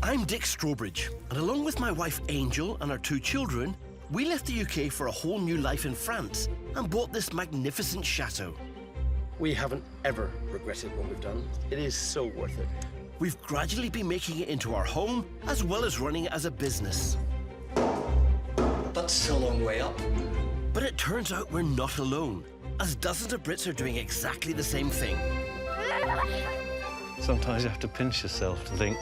I'm Dick Strawbridge, and along with my wife Angel and our 2 children, we left the UK for a whole new life in France and bought this magnificent chateau. We haven't ever regretted what we've done. It is so worth it. We've gradually been making it into our home, as well as running it as a business. That's a long way up. But it turns out we're not alone, as dozens of Brits are doing exactly the same thing. Sometimes you have to pinch yourself to think,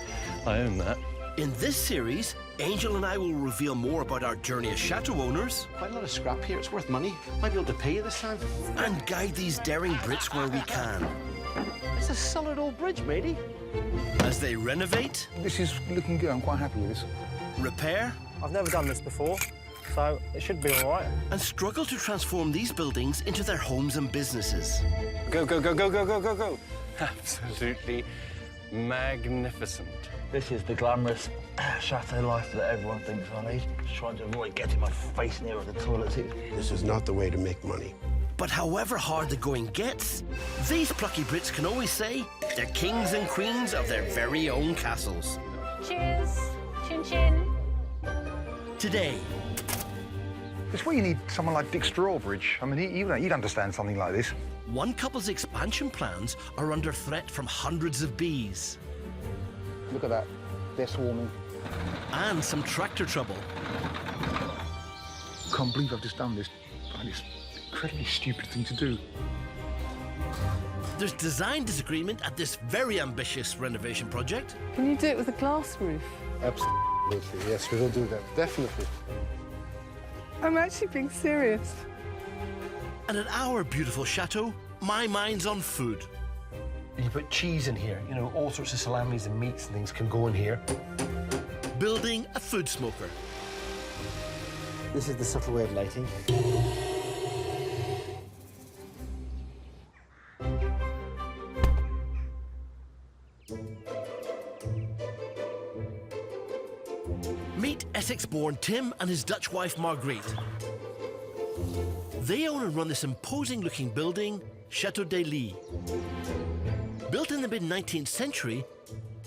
I own that. In this series, Angel and I will reveal more about our journey as chateau owners. Quite a lot of scrap here. It's worth money. Might be able to pay you this time. And guide these daring Brits where we can. It's a solid old bridge, matey. As they renovate. This is looking good. I'm quite happy with this. Repair. I've never done this before, so it should be all right. And struggle to transform these buildings into their homes and businesses. Go, go, go, go, go, go, go, go. Absolutely magnificent. This is the glamorous chateau life that everyone thinks I need. Just trying to avoid getting my face near the toilet seat. This is not the way to make money. But however hard the going gets, these plucky Brits can always say they're kings and queens of their very own castles. Cheers. Chin chin. Today, It's where you need someone like Dick Strawbridge. I mean, he'd understand something like this. one couple's expansion plans are under threat from hundreds of bees. Look at that. They're swarming. And some tractor trouble. Can't believe I've just done this. And it's an incredibly stupid thing to do. There's design disagreement at this very ambitious renovation project. Can you do it with a glass roof? Absolutely. Yes, we will do that. Definitely. I'm actually being serious. And at our beautiful chateau, my mind's on food. You put cheese in here. You know, all sorts of salamis and meats and things can go in here. Building a food smoker. This is the subtle way of lighting. Meet Essex-born Tim and his Dutch wife Margreeth. They own and run this imposing-looking building, Chateau de Lee. Built in the mid-19th century,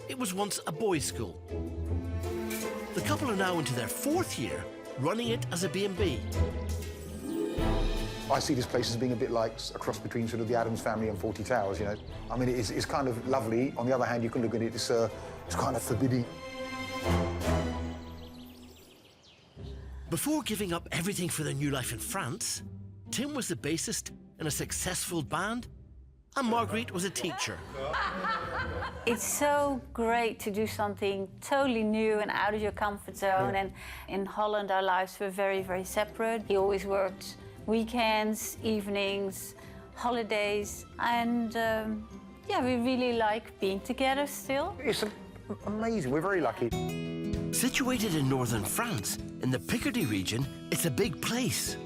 it was once a boys' school. The couple are now into their 4th year, running it as a B&B. I see this place as being a bit like a cross between sort of the Addams Family and 40 Towers, you know. I mean, it's kind of lovely. On the other hand, you can look at it, it's kind of forbidding. Before giving up everything for their new life in France, Tim was the bassist in a successful band, and Margreeth was a teacher. It's so great to do something totally new and out of your comfort zone. And in Holland, our lives were very, very separate. He always worked weekends, evenings, holidays, and yeah, we really like being together still. It's amazing. We're very lucky. Situated in northern France, in the Picardy region, it's a big place.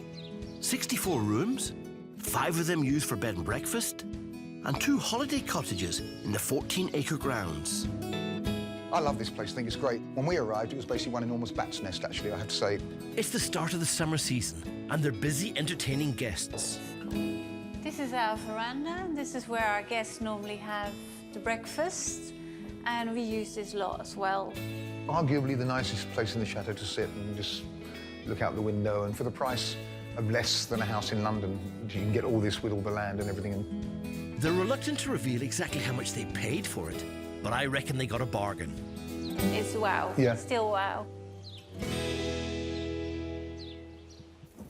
64 rooms, 5 of them used for bed and breakfast, and 2 holiday cottages in the 14-acre grounds. I love this place. I think it's great. When we arrived, it was basically one enormous bat's nest, actually, I have to say. It's the start of the summer season, and they're busy entertaining guests. This is our veranda. This is where our guests normally have the breakfast, and we use this lot as well. Arguably the nicest place in the chateau to sit and just look out the window, and for the price of less than a house in London, you can get all this with all the land and everything. They're reluctant to reveal exactly how much they paid for it, but I reckon they got a bargain. It's wow. Yeah. Still wow.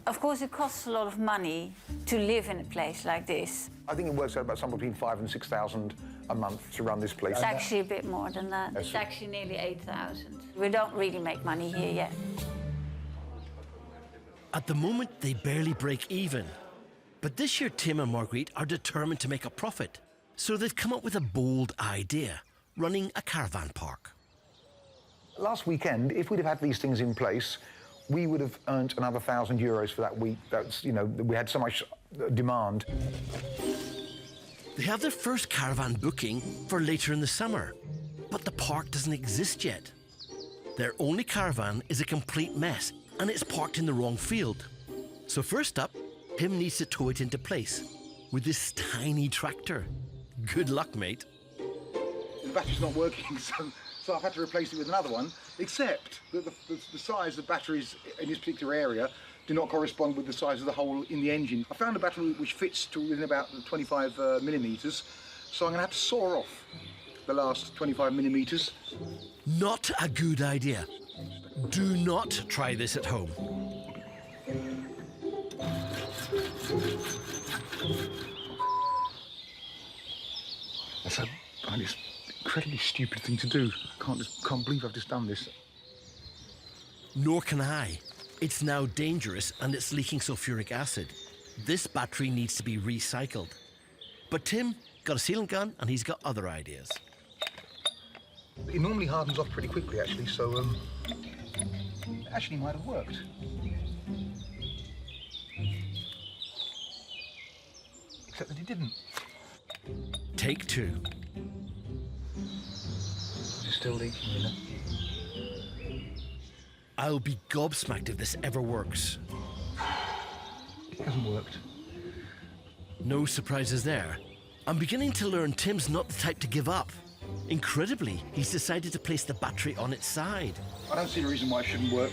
Of course, it costs a lot of money to live in a place like this. I think it works out about somewhere between 5,000 and 6,000 a month to run this place. It's actually a bit more than that. It's actually nearly 8,000. We don't really make money here yet. At the moment, they barely break even. But this year, Tim and Margreeth are determined to make a profit. So they've come up with a bold idea, running a caravan park. Last weekend, if we'd have had these things in place, we would have earned another 1,000 euros for that week. That's, you know, we had so much demand. They have their first caravan booking for later in the summer, but the park doesn't exist yet. Their only caravan is a complete mess, and it's parked in the wrong field. So first up, Tim needs to tow it into place with this tiny tractor. Good luck, mate. The battery's not working, so So I've had to replace it with another one, except that the size of batteries in this particular area do not correspond with the size of the hole in the engine. I found a battery which fits to within about 25 millimetres, so I'm going to have to saw off the last 25 millimetres. Not a good idea. Do not try this at home. That's a it's an incredibly stupid thing to do. I can't believe I've just done this. Nor can I. It's now dangerous and it's leaking sulfuric acid. This battery needs to be recycled. But Tim got a sealant gun and he's got other ideas. It normally hardens off pretty quickly, actually, so it actually might have worked. Except that it didn't. Take two. It's still leaking, you know. I'll be gobsmacked if this ever works. It hasn't worked. No surprises there. I'm beginning to learn Tim's not the type to give up. Incredibly, he's decided to place the battery on its side. I don't see a reason why it shouldn't work.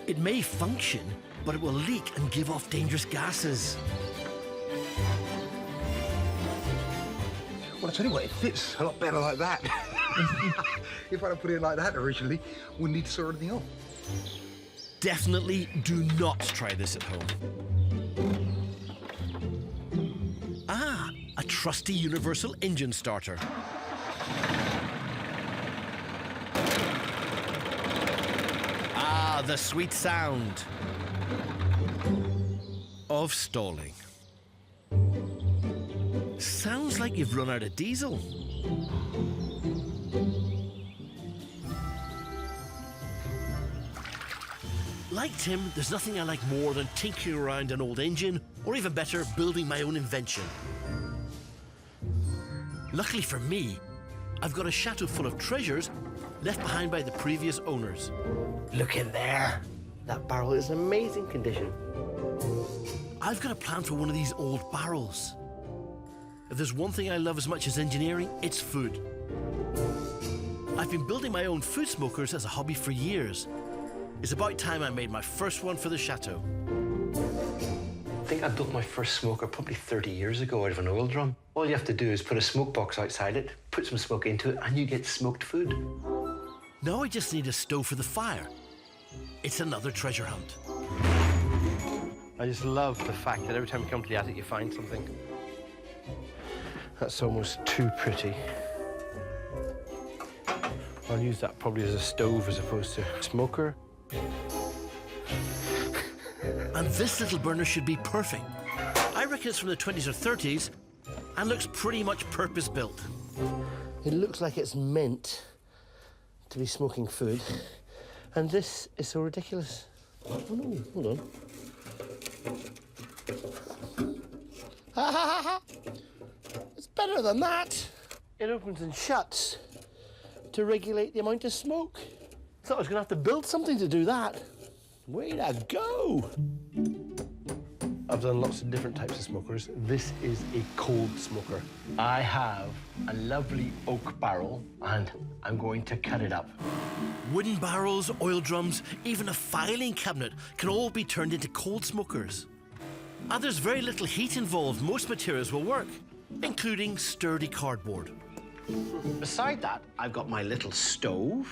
It may function, but it will leak and give off dangerous gases. Well, I tell you what, it fits a lot better like that. If I'd have put it like that originally, wouldn't need to saw anything off. Definitely do not try this at home. Ah, a trusty universal engine starter. Ah, the sweet sound of stalling. Sounds like you've run out of diesel. Like Tim, there's nothing I like more than tinkering around an old engine, or even better, building my own invention. Luckily for me, I've got a chateau full of treasures left behind by the previous owners. Look in there. That barrel is in amazing condition. I've got a plan for one of these old barrels. If there's one thing I love as much as engineering, it's food. I've been building my own food smokers as a hobby for years. It's about time I made my first one for the chateau. I think I built my first smoker probably 30 years ago out of an oil drum. All you have to do is put a smoke box outside it, put some smoke into it, and you get smoked food. Now I just need a stove for the fire. It's another treasure hunt. I just love the fact that every time you come to the attic, you find something. That's almost too pretty. I'll use that probably as a stove as opposed to a smoker. And this little burner should be perfect. I reckon it's from the 20s or 30s and looks pretty much purpose-built. It looks like it's meant to be smoking food, and this is so ridiculous. Oh no, hold on. It's better than that. It opens and shuts to regulate the amount of smoke. Thought I was gonna have to build something to do that. Way to go! I've done lots of different types of smokers. This is a cold smoker. I have a lovely oak barrel and I'm going to cut it up. Wooden barrels, oil drums, even a filing cabinet can all be turned into cold smokers. And there's very little heat involved. Most materials will work, including sturdy cardboard. Beside that, I've got my little stove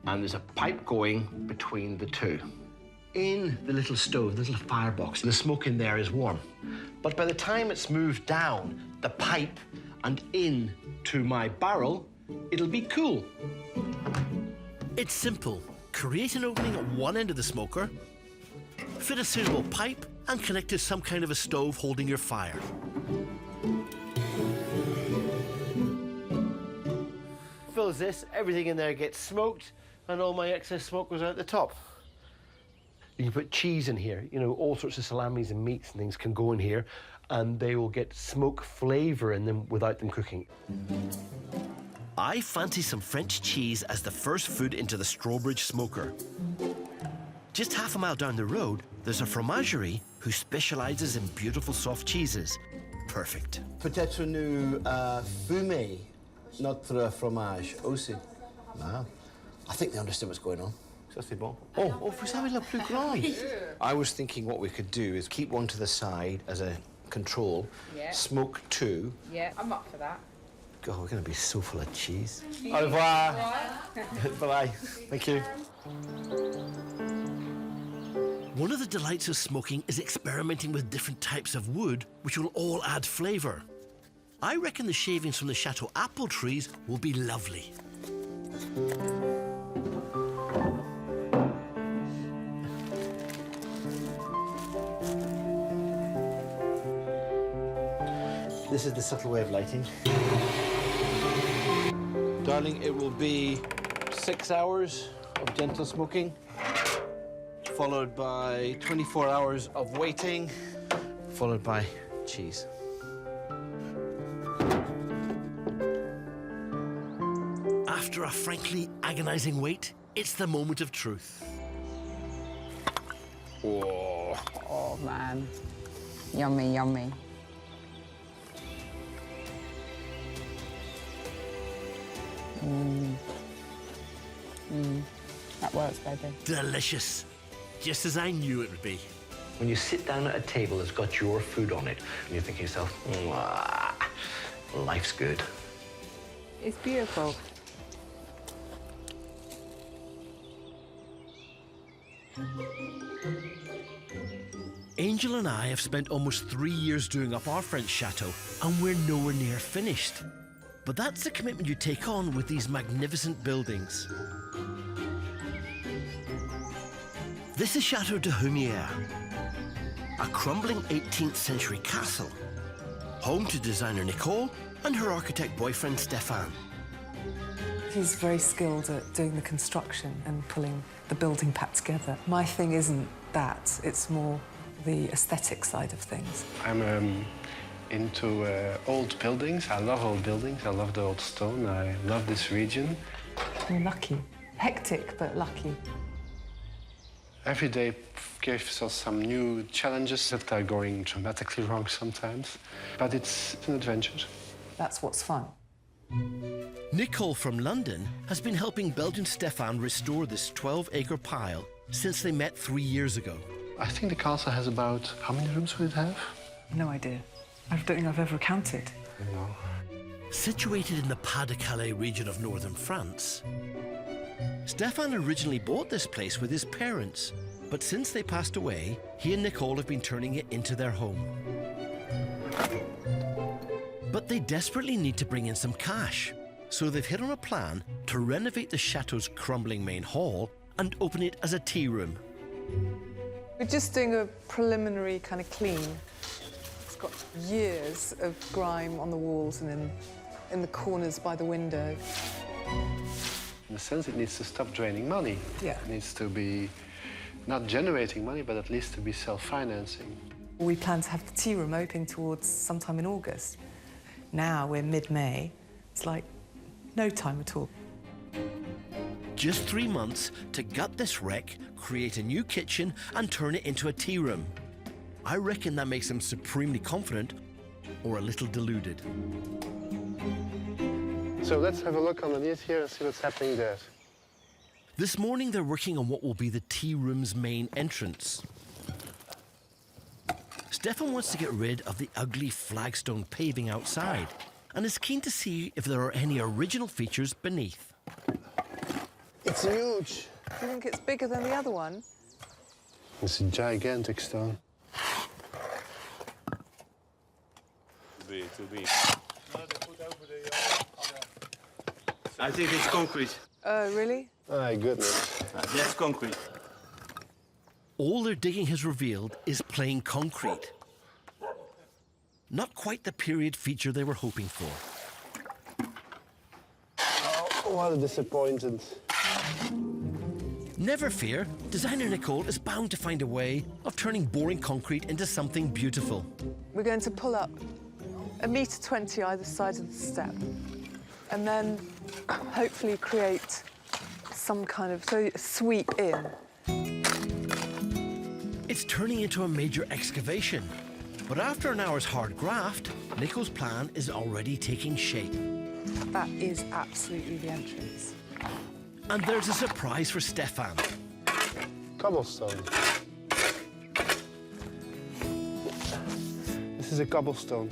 and there's a pipe going between the two. In the little stove, the little firebox, the smoke in there is warm. But by the time it's moved down the pipe and in to my barrel, it'll be cool. It's simple. Create an opening at one end of the smoker, fit a suitable pipe, and connect to some kind of a stove holding your fire. Fills this, everything in there gets smoked, and all my excess smoke goes out the top. You can put cheese in here, you know, all sorts of salamis and meats and things can go in here, and they will get smoke flavour in them without them cooking. I fancy some French cheese as the first food into the Strawbridge smoker. Just half a mile down the road, there's a fromagerie who specialises in beautiful soft cheeses. Perfect. Peut-être nous fumer notre fromage aussi. No. I think they understood what's going on. Ça, c'est bon. Oh, vous savez la plus grande. I was thinking what we could do is keep one to the side as a control, smoke two. Yeah, I'm up for that. God, we're going to be so full of cheese. Au revoir. Bye-bye. Thank you. One of the delights of smoking is experimenting with different types of wood, which will all add flavour. I reckon the shavings from the Chateau apple trees will be lovely. This is the subtle way of lighting. Darling, it will be 6 hours of gentle smoking, followed by 24 hours of waiting, followed by cheese. After a frankly agonising wait, it's the moment of truth. Whoa. Oh, man. Yummy, yummy. That works, baby. Delicious. Just as I knew it would be. When you sit down at a table that's got your food on it, and you think to yourself, life's good. It's beautiful. Angel and I have spent almost 3 years doing up our French chateau, and we're nowhere near finished. But that's the commitment you take on with these magnificent buildings. This is Chateau de Humières, a crumbling 18th century castle, home to designer Nicole and her architect boyfriend Stéphane. He's very skilled at doing the construction and pulling the building pack together. My thing isn't that, it's more the aesthetic side of things. I'm into old buildings. I love old buildings. I love the old stone. I love this region. You're lucky. Hectic, but lucky. Every day gives us some new challenges that are going dramatically wrong sometimes. But it's an adventure. That's what's fun. Nicole from London has been helping Belgian Stéphane restore this 12-acre pile since they met 3 years ago. I think the castle has about, how many rooms would it have? No idea. I don't think I've ever counted. No. Situated in the Pas-de-Calais region of northern France, Stéphane originally bought this place with his parents, but since they passed away, he and Nicole have been turning it into their home. But they desperately need to bring in some cash, so they've hit on a plan to renovate the chateau's crumbling main hall and open it as a tea room. We're just doing a preliminary kind of clean. It's got years of grime on the walls and in the corners by the window. In a sense, it needs to stop draining money. Yeah. It needs to be not generating money, but at least to be self-financing. We plan to have the tea room open towards sometime in August. Now we're mid-May. It's like no time at all. Just 3 months to gut this wreck, create a new kitchen and turn it into a tea room. I reckon that makes them supremely confident or a little deluded. So let's have a look underneath here and see what's happening there. This morning they're working on what will be the tea room's main entrance. Stéphane wants to get rid of the ugly flagstone paving outside and is keen to see if there are any original features beneath. It's huge. Do you think it's bigger than the other one? It's a gigantic stone. Too big. I think it's concrete. Oh, really? My goodness. That's concrete. All their digging has revealed is plain concrete. Not quite the period feature they were hoping for. Oh, what a disappointment. Never fear, designer Nicole is bound to find a way of turning boring concrete into something beautiful. We're going to pull up 1.20 m either side of the step and then hopefully create some kind of sweep in. It's turning into a major excavation. But after an hour's hard graft, Nicole's plan is already taking shape. That is absolutely the entrance. And there's a surprise for Stefan. Cobblestone. This is a cobblestone.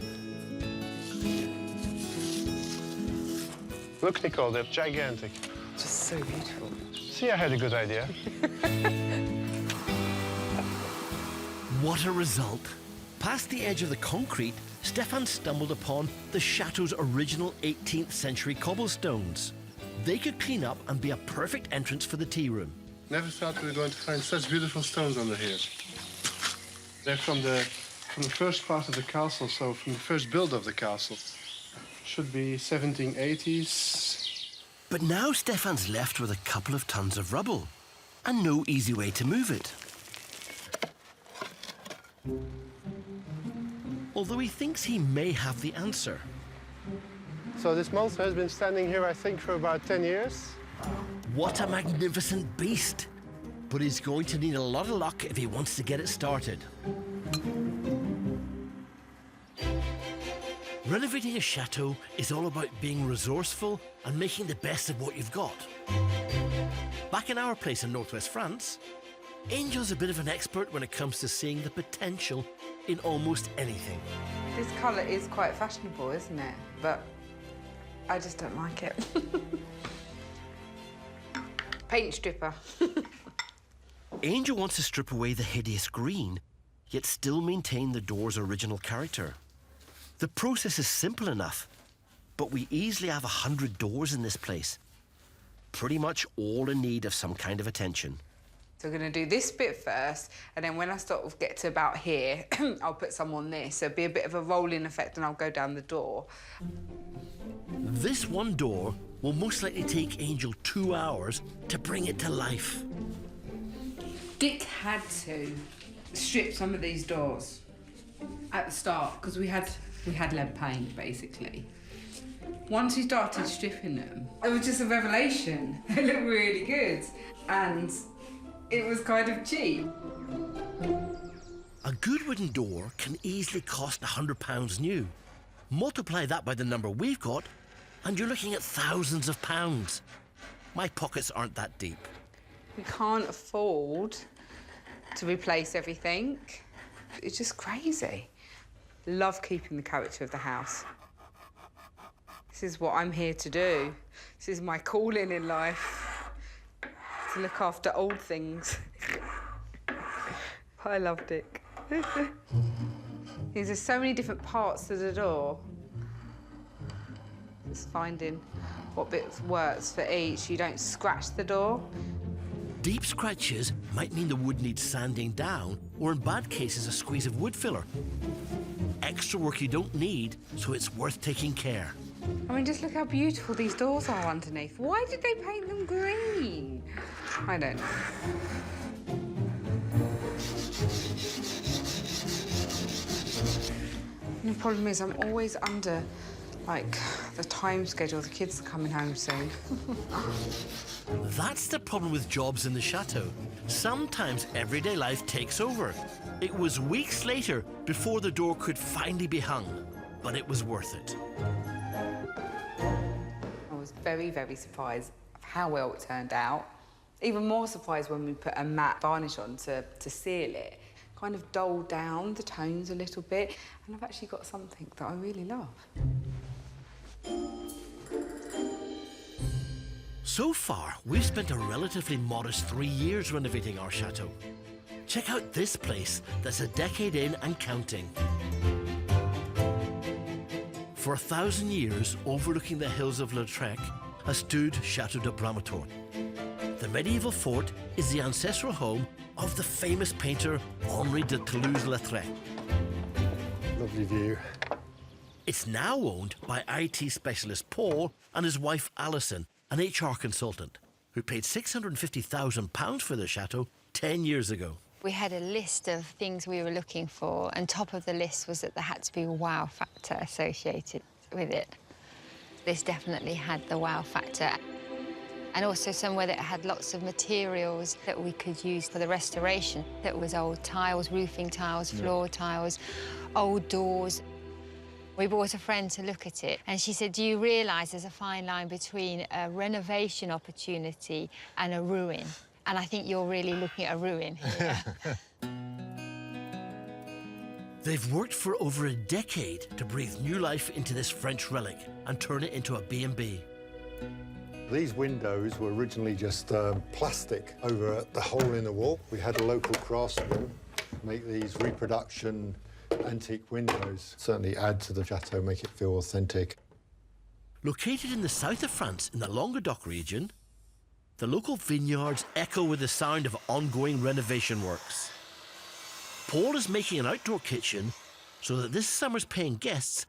Look, Nicole, they're gigantic. Just so beautiful. See, I had a good idea. What a result. Past the edge of the concrete, Stefan stumbled upon the chateau's original 18th century cobblestones. They could clean up and be a perfect entrance for the tea room. Never thought we were going to find such beautiful stones under here. They're from the first part of the castle, so from the first build of the castle. Should be 1780s. But now Stefan's left with a couple of tons of rubble and no easy way to move it. Although he thinks he may have the answer. So this monster has been standing here, I think, for about 10 years. What a magnificent beast! But he's going to need a lot of luck if he wants to get it started. Renovating a chateau is all about being resourceful and making the best of what you've got. Back in our place in northwest France, Angel's a bit of an expert when it comes to seeing the potential in almost anything. This colour is quite fashionable, isn't it? But I just don't like it. Paint stripper. Angel wants to strip away the hideous green, yet still maintain the door's original character. The process is simple enough, but we easily have 100 doors in this place. Pretty much all in need of some kind of attention. So we're going to do this bit first, and then when I sort of get to about here, I'll put some on this. So it'll be a bit of a rolling effect, and I'll go down the door. This one door will most likely take Angel 2 hours to bring it to life. Dick had to strip some of these doors at the start, because we had lead paint, basically. Once we started stripping them, it was just a revelation. They looked really good, and it was kind of cheap. A good wooden door can easily cost £100 new. Multiply that by the number we've got, and you're looking at thousands of pounds. My pockets aren't that deep. We can't afford to replace everything. It's just crazy. Love keeping the character of the house. This is what I'm here to do. This is my calling in life, to look after old things. I love Dick. There's so many different parts to the door. Just finding what bit works for each. You don't scratch the door. Deep scratches might mean the wood needs sanding down, or in bad cases, a squeeze of wood filler. Extra work you don't need, so it's worth taking care. I mean, just look how beautiful these doors are underneath. Why did they paint them green? I don't know. And the problem is I'm always under, like, the time schedule. The kids are coming home soon. That's the problem with jobs in the chateau. Sometimes everyday life takes over. It was weeks later before the door could finally be hung, but it was worth it. I was very, very surprised of how well it turned out. Even more surprised when we put a matte varnish on to seal it. Kind of dulled down the tones a little bit, and I've actually got something that I really love. So far, we've spent a relatively modest 3 years renovating our chateau. Check out this place that's a decade in and counting. For 1,000 years, overlooking the hills of Lautrec, has stood Chateau de Bramantour. The medieval fort is the ancestral home of the famous painter Henri de Toulouse-Lautrec. Lovely view. It's now owned by IT specialist Paul and his wife Alison, an HR consultant, who paid £650,000 for the chateau 10 years ago. We had a list of things we were looking for, and top of the list was that there had to be a wow factor associated with it. This definitely had the wow factor. And also somewhere that had lots of materials that we could use for the restoration. That was old tiles, roofing tiles, floor tiles, old doors. We brought a friend to look at it, and she said, do you realise there's a fine line between a renovation opportunity and a ruin? And I think you're really looking at a ruin here. They've worked for over a decade to breathe new life into this French relic and turn it into a B&B. These windows were originally just plastic over the hole in the wall. We had a local craftsman make these reproduction antique windows. Certainly add to the chateau, make it feel authentic. Located in the south of France in the Languedoc region, the local vineyards echo with the sound of ongoing renovation works. Paul is making an outdoor kitchen so that this summer's paying guests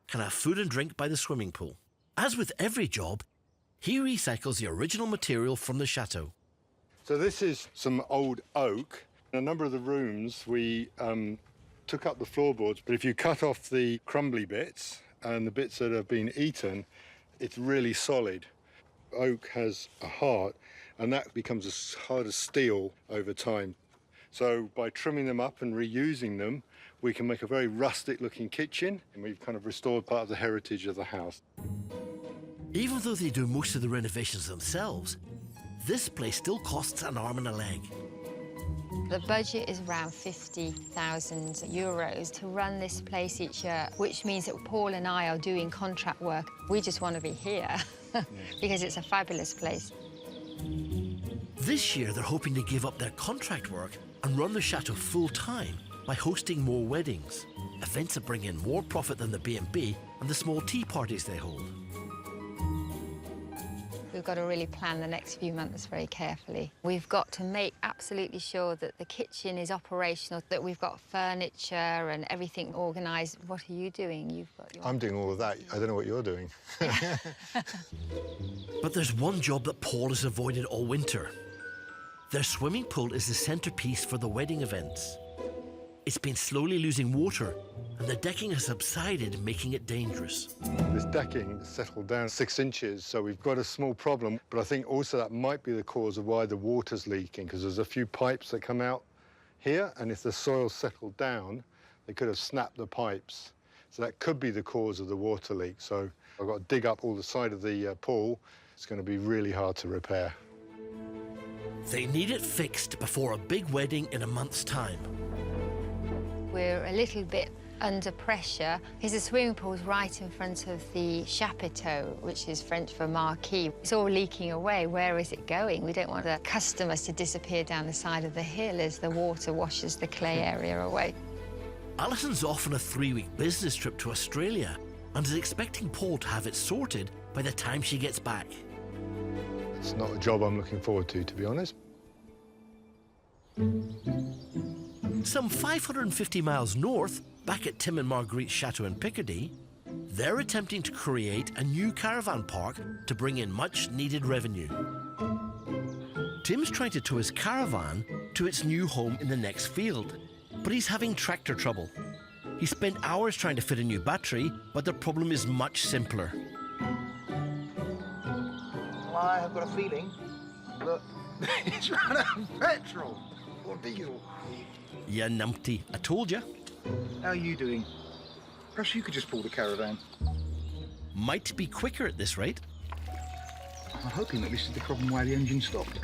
can have food and drink by the swimming pool. As with every job, he recycles the original material from the chateau. So this is some old oak. In a number of the rooms, we took up the floorboards, but if you cut off the crumbly bits and the bits that have been eaten, it's really solid. Oak has a heart, and that becomes as hard as steel over time. So by trimming them up and reusing them, we can make a very rustic-looking kitchen, and we've kind of restored part of the heritage of the house. Even though they do most of the renovations themselves, this place still costs an arm and a leg. The budget is around 50,000 euros to run this place each year, which means that Paul and I are doing contract work. We just want to be here because it's a fabulous place. This year, they're hoping to give up their contract work and run the chateau full-time by hosting more weddings, events that bring in more profit than the B&B and the small tea parties they hold. We've got to really plan the next few months very carefully. We've got to make absolutely sure that the kitchen is operational, that we've got furniture and everything organised. What are you doing? You've got your... I'm doing all of that. I don't know what you're doing. But there's one job that Paul has avoided all winter. Their swimming pool is the centrepiece for the wedding events. It's been slowly losing water, and the decking has subsided, making it dangerous. This decking settled down 6 inches, so we've got a small problem, but I think also that might be the cause of why the water's leaking, because there's a few pipes that come out here, and if the soil settled down, they could have snapped the pipes. So that could be the cause of the water leak. So I've got to dig up all the side of the pool. It's going to be really hard to repair. They need it fixed before a big wedding in a month's time. We're a little bit under pressure because the swimming pool's right in front of the Chateau, which is French for marquee. It's all leaking away. Where is it going? We don't want the customers to disappear down the side of the hill as the water washes the clay area away. Alison's off on a 3-week business trip to Australia and is expecting Paul to have it sorted by the time she gets back. It's not a job I'm looking forward to be honest. Some 550 miles north, back at Tim and Margreeth's chateau in Picardy, they're attempting to create a new caravan park to bring in much-needed revenue. Tim's trying to tow his caravan to its new home in the next field, but he's having tractor trouble. He spent hours trying to fit a new battery, but the problem is much simpler. I have got a feeling that it's run out of petrol or diesel. Ya numpty, I told you. How are you doing? Perhaps you could just pull the caravan. Might be quicker at this rate. I'm hoping that this is the problem why the engine stopped.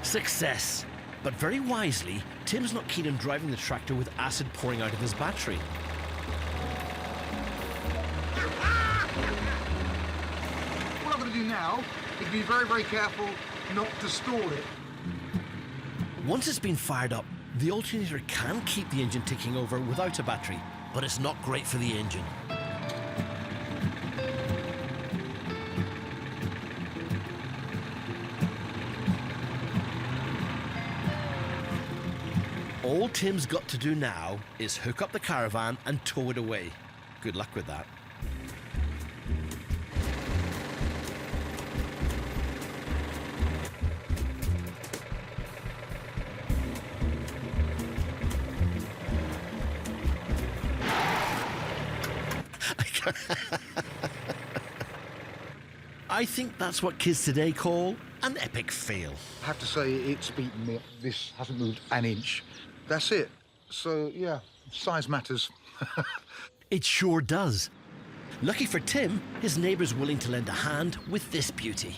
Success. But very wisely, Tim's not keen on driving the tractor with acid pouring out of his battery. What I'm going to do now is be very, very careful not to stall it. Once it's been fired up, the alternator can keep the engine ticking over without a battery, but it's not great for the engine. All Tim's got to do now is hook up the caravan and tow it away. Good luck with that. I think that's what kids today call An epic fail. I have to say, it's beaten me. This hasn't moved an inch. That's it. So, yeah, size matters. It sure does. Lucky for Tim, his neighbour's willing to lend a hand with this beauty.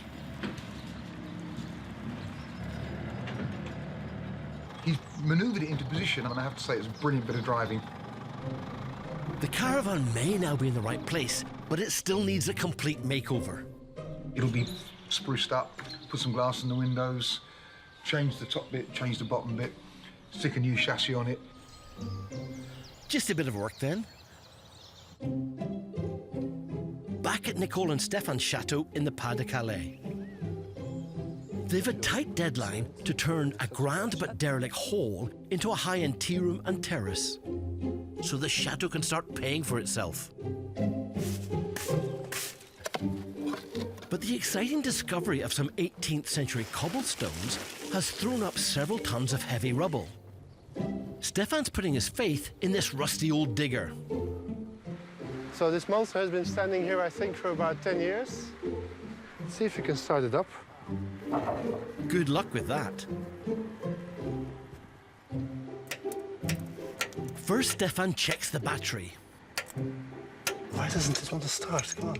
He's manoeuvred it into position, and I have to say, it's a brilliant bit of driving. The caravan may now be in the right place, but it still needs a complete makeover. It'll be spruced up, put some glass in the windows, change the top bit, change the bottom bit, stick a new chassis on it. Just a bit of work then. Back at Nicole and Stefan's chateau in the Pas de Calais. They've a tight deadline to turn a grand but derelict hall into a high-end tea room and terrace, so the chateau can start paying for itself. But the exciting discovery of some 18th century cobblestones has thrown up several tons of heavy rubble. Stefan's putting his faith in this rusty old digger. So this monster has been standing here, I think, for about 10 years. Let's see if we can start it up. Good luck with that. First, Stefan checks the battery. Why doesn't it want to start? Come on.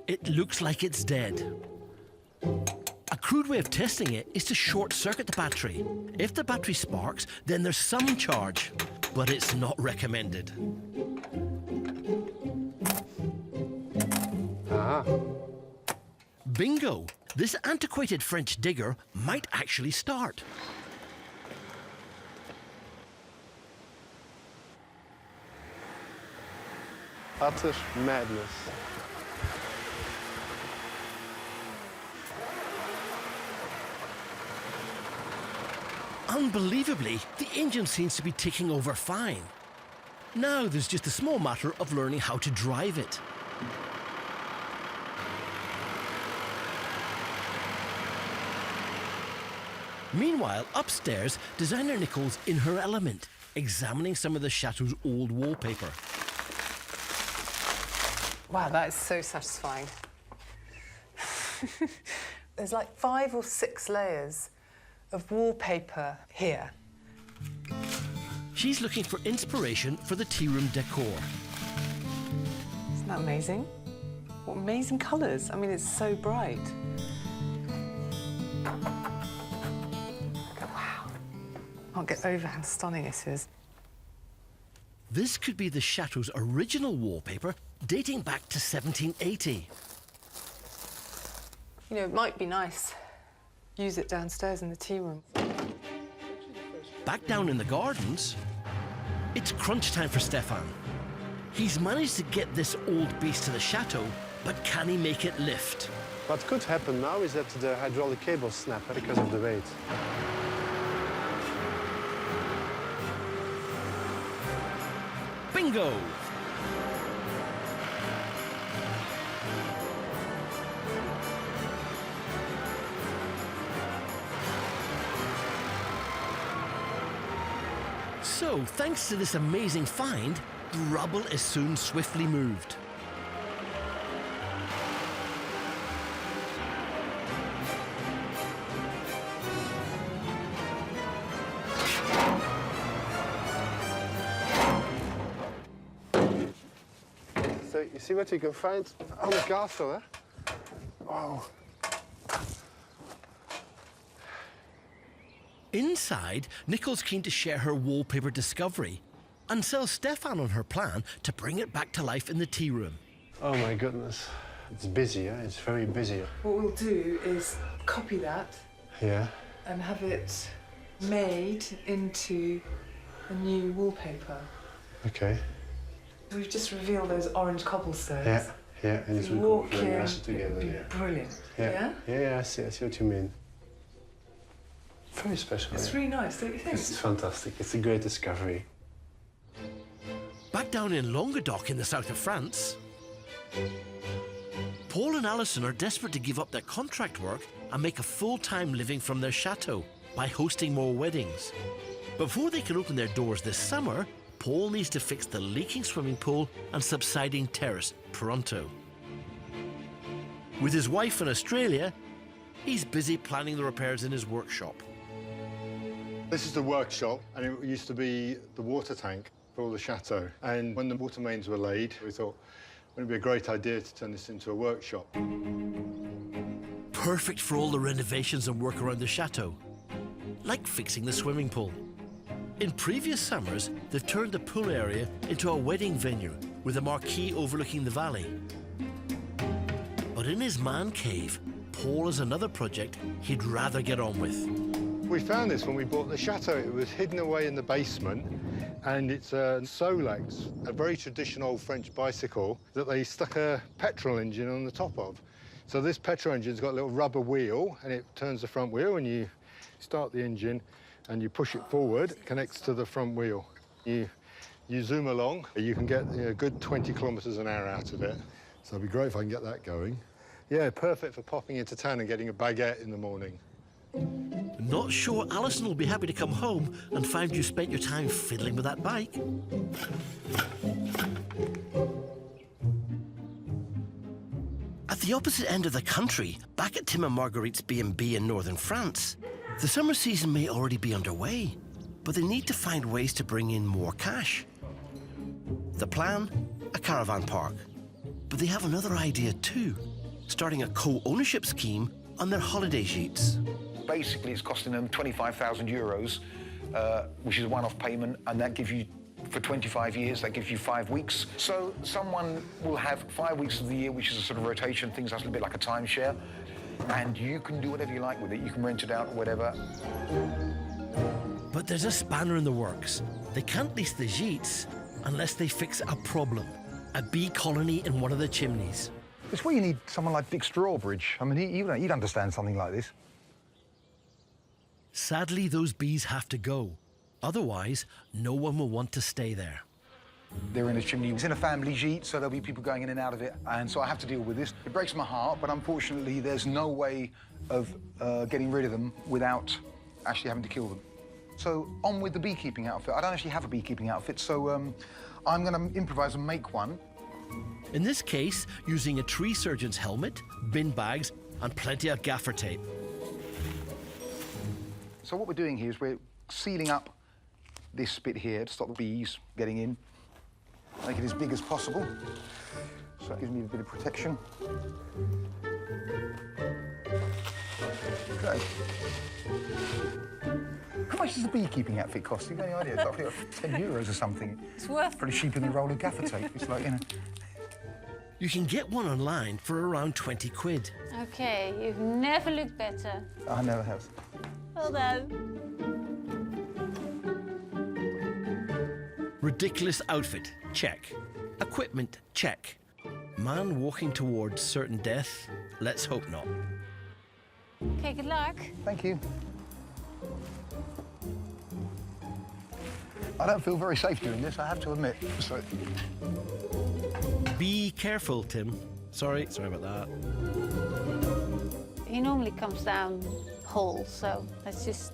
It looks like it's dead. A crude way of testing it is to short-circuit the battery. If the battery sparks, then there's some charge, but it's not recommended. Aha. Bingo! This antiquated French digger might actually start. Utter madness. Unbelievably, the engine seems to be ticking over fine. Now there's just a small matter of learning how to drive it. Meanwhile, upstairs, designer Nicole's in her element, examining some of the chateau's old wallpaper. Wow, that is so satisfying. There's like 5 or 6 layers of wallpaper here. She's looking for inspiration for the tea room decor. Isn't that amazing? What amazing colours. I mean, it's so bright. Wow. Can't get over how stunning it is. This could be the chateau's original wallpaper, dating back to 1780. You know, it might be nice. Use it downstairs in the tea room. Back down in the gardens, it's crunch time for Stefan. He's managed to get this old beast to the chateau, but can he make it lift? What could happen now is that the hydraulic cables snap because of the weight. Bingo! So, thanks to this amazing find, the rubble is soon swiftly moved. So you see what you can find on the castle, eh? Wow. Inside, Nicole's keen to share her wallpaper discovery and sell Stefan on her plan to bring it back to life in the tea room. Oh my goodness. It's busy, yeah? It's very busy. What we'll do is copy that Yeah. and have it made into a new wallpaper. Okay. We've just revealed those orange cobblestones. Yeah, yeah, and it's You really walk very in, nice together. it'd be Yeah. brilliant. Yeah. Yeah, I see what you mean. Very special. It's yeah. really nice, don't you think? It's fantastic. It's a great discovery. Back down in Languedoc in the south of France, Paul and Alison are desperate to give up their contract work and make a full-time living from their chateau by hosting more weddings. Before they can open their doors this summer, Paul needs to fix the leaking swimming pool and subsiding terrace pronto. With his wife in Australia, he's busy planning the repairs in his workshop. This is the workshop, and it used to be the water tank for the chateau. And when the water mains were laid, we thought, wouldn't it be a great idea to turn this into a workshop? Perfect for all the renovations and work around the chateau, like fixing the swimming pool. In previous summers, they've turned the pool area into a wedding venue with a marquee overlooking the valley. But in his man cave, Paul has another project he'd rather get on with. We found this when we bought the chateau. It was hidden away in the basement, and it's a Solex, a very traditional French bicycle that they stuck a petrol engine on the top of. So this petrol engine's got a little rubber wheel, and it turns the front wheel, and you start the engine, and you push it forward, it connects to the front wheel. You zoom along, you can get a good 20 kilometres an hour out of it. So it'd be great if I can get that going. Yeah, perfect for popping into town and getting a baguette in the morning. Not sure Alison will be happy to come home and find you spent your time fiddling with that bike. At the opposite end of the country, back at Tim and Marguerite's B&B in northern France, the summer season may already be underway, but they need to find ways to bring in more cash. The plan? A caravan park. But they have another idea too, starting a co-ownership scheme on their holiday sheets. Basically, it's costing them 25,000 euros, which is a one-off payment, and that gives you, for 25 years, that gives you 5 weeks. So someone will have 5 weeks of the year, which is a sort of rotation, things that's a bit like a timeshare, and you can do whatever you like with it. You can rent it out or whatever. But there's a spanner in the works. They can't lease the gîtes unless they fix a problem. A bee colony in one of the chimneys. It's where you need someone like Dick Strawbridge. I mean, he'd understand something like this. Sadly, those bees have to go. Otherwise, no one will want to stay there. They're in a chimney. It's in a family gîte, so there'll be people going in and out of it, and so I have to deal with this. It breaks my heart, but unfortunately, there's no way of getting rid of them without actually having to kill them. So on with the beekeeping outfit. I don't actually have a beekeeping outfit, so I'm going to improvise and make one. In this case, using a tree surgeon's helmet, bin bags, and plenty of gaffer tape. So what we're doing here is we're sealing up this bit here to stop the bees getting in. Make it as big as possible. So that gives me a bit of protection. Okay. How much does the beekeeping outfit cost? You got any idea? It's like 10 euros or something. It's worth pretty cheaper than a roll of gaffer tape. It's like, you know. You can get one online for around 20 quid. Okay, you've never looked better. I never have. Well done. Ridiculous outfit, check. Equipment, check. Man walking towards certain death, let's hope not. Okay, good luck. Thank you. I don't feel very safe doing this, I have to admit. So... Be careful, Tim. Sorry about that. He normally comes down whole, so let's just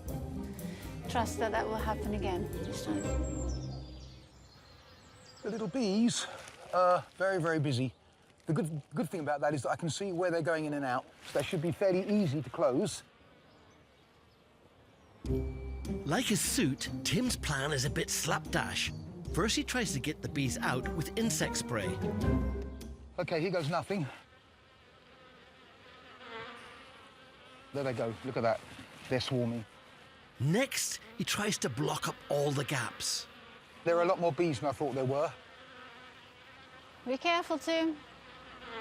trust that that will happen again this time. The little bees are very, very busy. The good thing about that is that I can see where they're going in and out, so they should be fairly easy to close. Like his suit, Tim's plan is a bit slapdash. First, he tries to get the bees out with insect spray. OK, here goes nothing. There they go. Look at that. They're swarming. Next, he tries to block up all the gaps. There are a lot more bees than I thought there were. Be careful, Tim.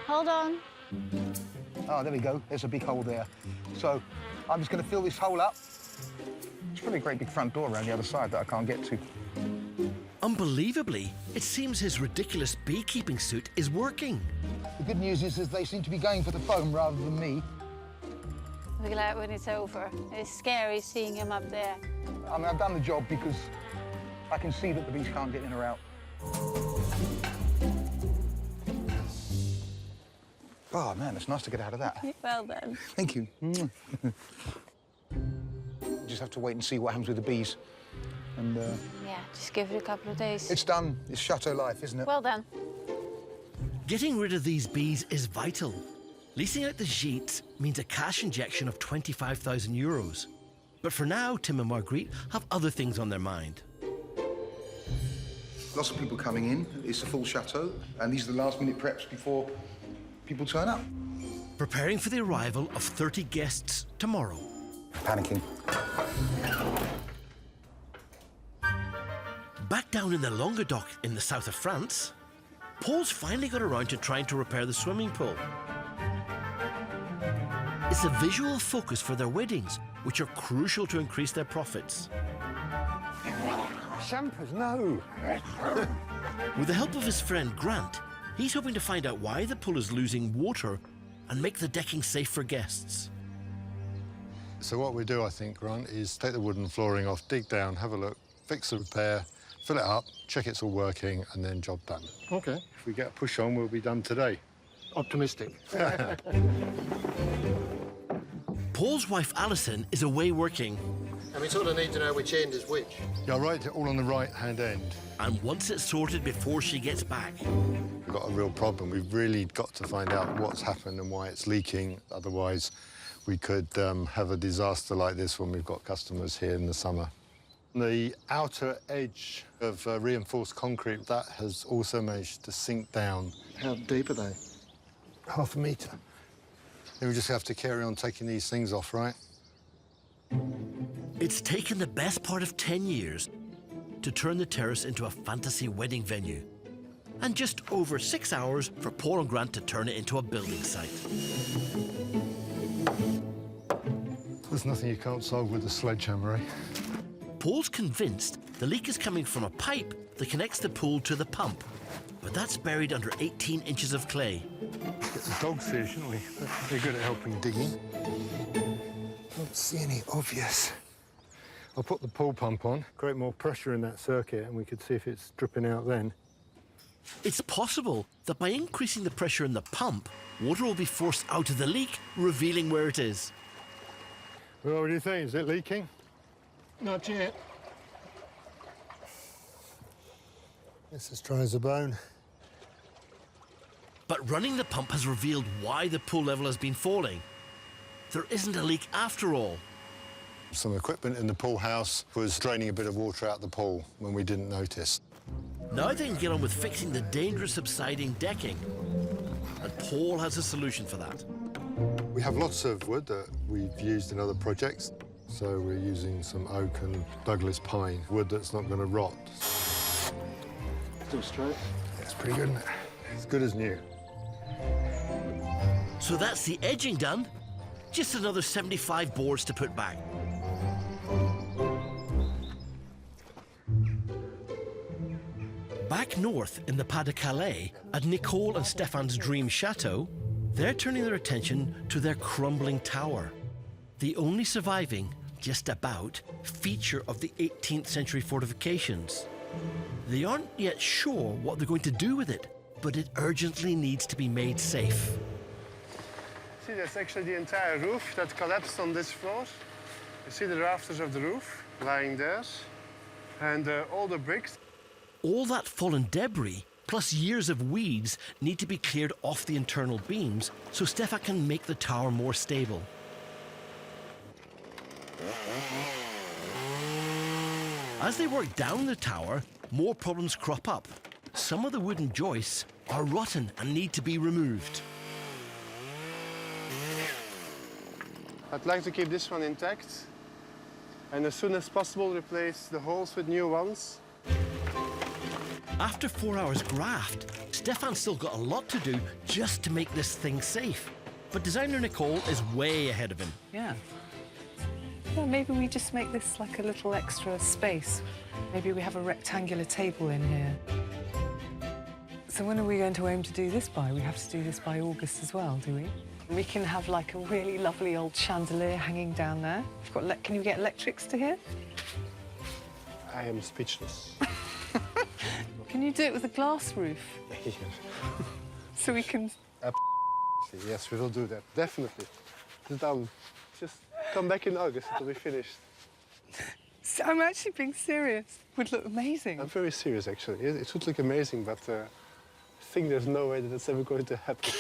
Hold on. Oh, there we go. There's a big hole there. So I'm just going to fill this hole up. There's probably a great big front door around the other side that I can't get to. Unbelievably, it seems his ridiculous beekeeping suit is working. The good news is they seem to be going for the foam rather than me. We're glad when it's over. It's scary seeing him up there. I mean, I've done the job because I can see that the bees can't get in or out. Oh, man, it's nice to get out of that. Well done. Thank you. Just have to wait and see what happens with the bees. And, yeah, just give it a couple of days. It's done. It's chateau life, isn't it? Well done. Getting rid of these bees is vital. Leasing out the gîtes means a cash injection of €25,000. But for now, Tim and Margreeth have other things on their mind. Lots of people coming in. It's a full chateau, and these are the last-minute preps before people turn up. Preparing for the arrival of 30 guests tomorrow. Panicking. Back down in the Languedoc in the south of France, Paul's finally got around to trying to repair the swimming pool. It's a visual focus for their weddings, which are crucial to increase their profits. Champers, no! With the help of his friend Grant, he's hoping to find out why the pool is losing water and make the decking safe for guests. So what we do, I think, Grant, is take the wooden flooring off, dig down, have a look, fix the repair, fill it up, check it's all working, and then job done. Okay. If we get a push on, we'll be done today. Optimistic. Paul's wife Alison is away working. And we sort of need to know which end is which. Yeah, right, all on the right-hand end. And once it's sorted before she gets back. We've got a real problem. We've really got to find out what's happened and why it's leaking. Otherwise, we could have a disaster like this when we've got customers here in the summer. The outer edge of reinforced concrete, that has also managed to sink down. How deep are they? Half a metre. Then we just have to carry on taking these things off, right? It's taken the best part of 10 years to turn the terrace into a fantasy wedding venue. And just over 6 hours for Paul and Grant to turn it into a building site. There's nothing you can't solve with a sledgehammer, eh? Paul's convinced the leak is coming from a pipe that connects the pool to the pump. But that's buried under 18 inches of clay. Get the dogs here, shouldn't we? They're good at helping digging. Don't see any obvious. I'll put the pool pump on, create more pressure in that circuit, and we could see if it's dripping out then. It's possible that by increasing the pressure in the pump, water will be forced out of the leak, revealing where it is. Well, what do you think? Is it leaking? Not yet. It's as dry as a bone. But running the pump has revealed why the pool level has been falling. There isn't a leak after all. Some equipment in the pool house was draining a bit of water out the pool when we didn't notice. Now they can get on with fixing the dangerous subsiding decking. And Paul has a solution for that. We have lots of wood that we've used in other projects. So we're using some oak and Douglas pine, wood that's not going to rot. Still straight. It's pretty good, isn't it? As good as new. So that's the edging done. Just another 75 boards to put back. Back north in the Pas de Calais, at Nicole and Stefan's dream chateau, they're turning their attention to their crumbling tower. The only surviving, just about, feature of the 18th century fortifications. They aren't yet sure what they're going to do with it, but it urgently needs to be made safe. See, that's actually the entire roof that collapsed on this floor. You see the rafters of the roof lying there, and all the bricks. All that fallen debris, plus years of weeds, need to be cleared off the internal beams so Stefan can make the tower more stable. As they work down the tower, more problems crop up. Some of the wooden joists are rotten and need to be removed. I'd like to keep this one intact, and as soon as possible replace the holes with new ones. After 4 hours graft, Stefan's still got a lot to do just to make this thing safe. But designer Nicole is way ahead of him. Yeah. Well, maybe we just make this like a little extra space. Maybe we have a rectangular table in here. So when are we going to aim to do this by? We have to do this by August as well, do we? We can have like a really lovely old chandelier hanging down there. We've got can you get electrics to here? I am speechless. Can you do it with a glass roof? So we can... Yes, we will do that, definitely. It's done. Just come back in August, it'll be finished. So I'm actually being serious. It would look amazing. I'm very serious, actually. It would look amazing, but I think there's no way that it's ever going to happen.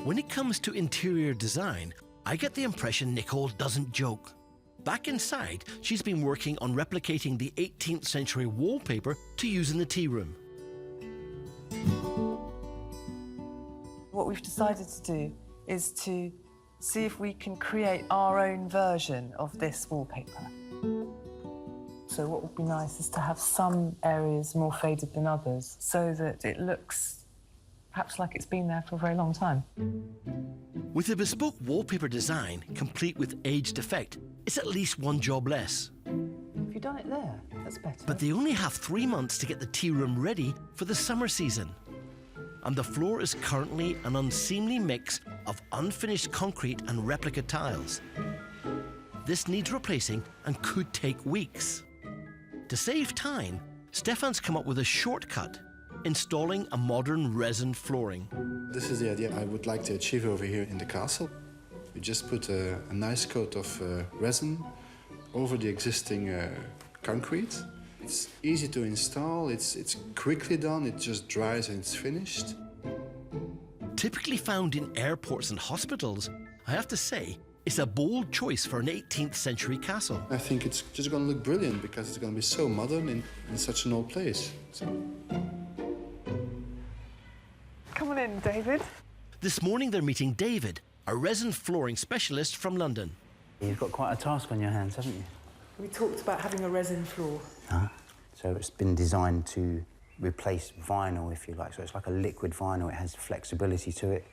When it comes to interior design, I get the impression Nicole doesn't joke. Back inside, she's been working on replicating the 18th century wallpaper to use in the tea room. What we've decided to do is to see if we can create our own version of this wallpaper. So what would be nice is to have some areas more faded than others so that it looks perhaps like it's been there for a very long time. With a bespoke wallpaper design, complete with aged effect, it's at least one job less. Have you done it there? That's better. But they only have 3 months to get the tea room ready for the summer season. And the floor is currently an unseemly mix of unfinished concrete and replica tiles. This needs replacing and could take weeks. To save time, Stefan's come up with a shortcut, installing a modern resin flooring. This is the idea I would like to achieve over here in the castle. You just put a nice coat of resin over the existing concrete. It's easy to install, it's quickly done, it just dries and it's finished. Typically found in airports and hospitals, I have to say, it's a bold choice for an 18th century castle. I think it's just going to look brilliant because it's going to be so modern in such an old place. Come on in, David. This morning they're meeting David, a resin flooring specialist from London. You've got quite a task on your hands, haven't you? We talked about having a resin floor. So it's been designed to replace vinyl, if you like. So it's like a liquid vinyl. It has flexibility to it.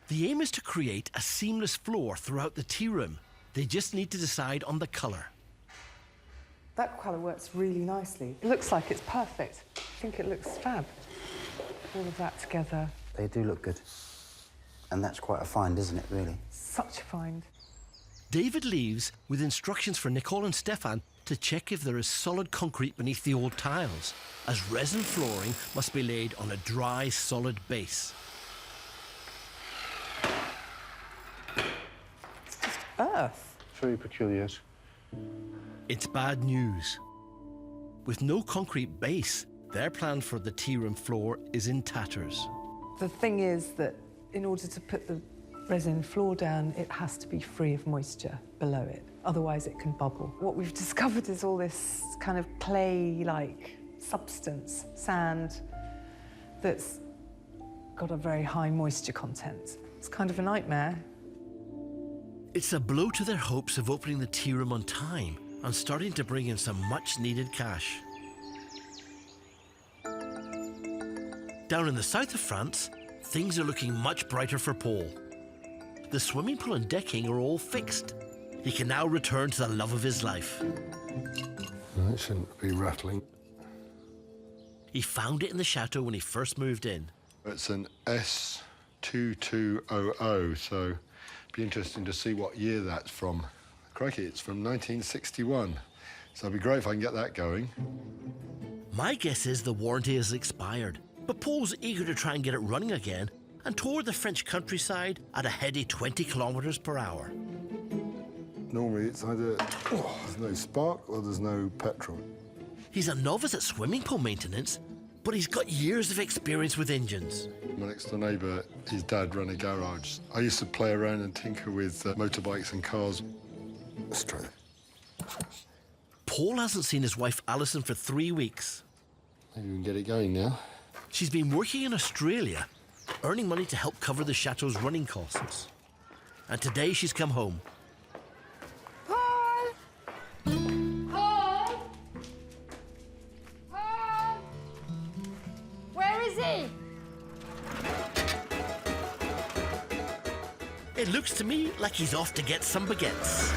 The aim is to create a seamless floor throughout the tea room. They just need to decide on the colour. That colour works really nicely. It looks like it's perfect. I think it looks fab. All of that together. They do look good. And that's quite a find, isn't it, really? Such a find. David leaves with instructions for Nicole and Stefan to check if there is solid concrete beneath the old tiles, as resin flooring must be laid on a dry, solid base. It's just earth. Very peculiar. It's bad news. With no concrete base, their plan for the tea room floor is in tatters. The thing is that in order to put the resin floor down, it has to be free of moisture below it. Otherwise, it can bubble. What we've discovered is all this kind of clay-like substance, sand, that's got a very high moisture content. It's kind of a nightmare. It's a blow to their hopes of opening the tea room on time and starting to bring in some much-needed cash. Down in the south of France, things are looking much brighter for Paul. The swimming pool and decking are all fixed. He can now return to the love of his life. It shouldn't be rattling. He found it in the chateau when he first moved in. It's an S2200, so it'd be interesting to see what year that's from. Crikey, it's from 1961, so it'd be great if I can get that going. My guess is the warranty has expired, but Paul's eager to try and get it running again and toured the French countryside at a heady 20 kilometres per hour. Normally it's either there's no spark or there's no petrol. He's a novice at swimming pool maintenance, but he's got years of experience with engines. My next door neighbour, his dad ran a garage. I used to play around and tinker with motorbikes and cars. Let's try it. Paul hasn't seen his wife Alison for 3 weeks. Maybe we can get it going now. She's been working in Australia, earning money to help cover the chateau's running costs. And today she's come home. Paul! Paul! Paul! Where is he? It looks to me like he's off to get some baguettes.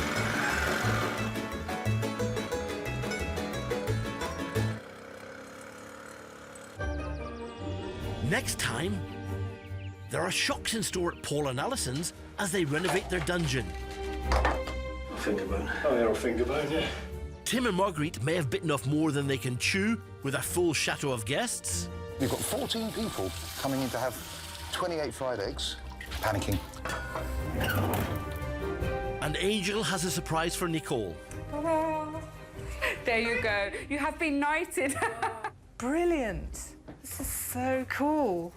Next time, there are shocks in store at Paul and Alison's as they renovate their dungeon. Fingerbone. Oh, yeah, fingerbone, yeah. Tim and Margreeth may have bitten off more than they can chew with a full chateau of guests. We've got 14 people coming in to have 28 fried eggs. Panicking. And Angel has a surprise for Nicole. There you go. You have been knighted. Brilliant. This is so cool.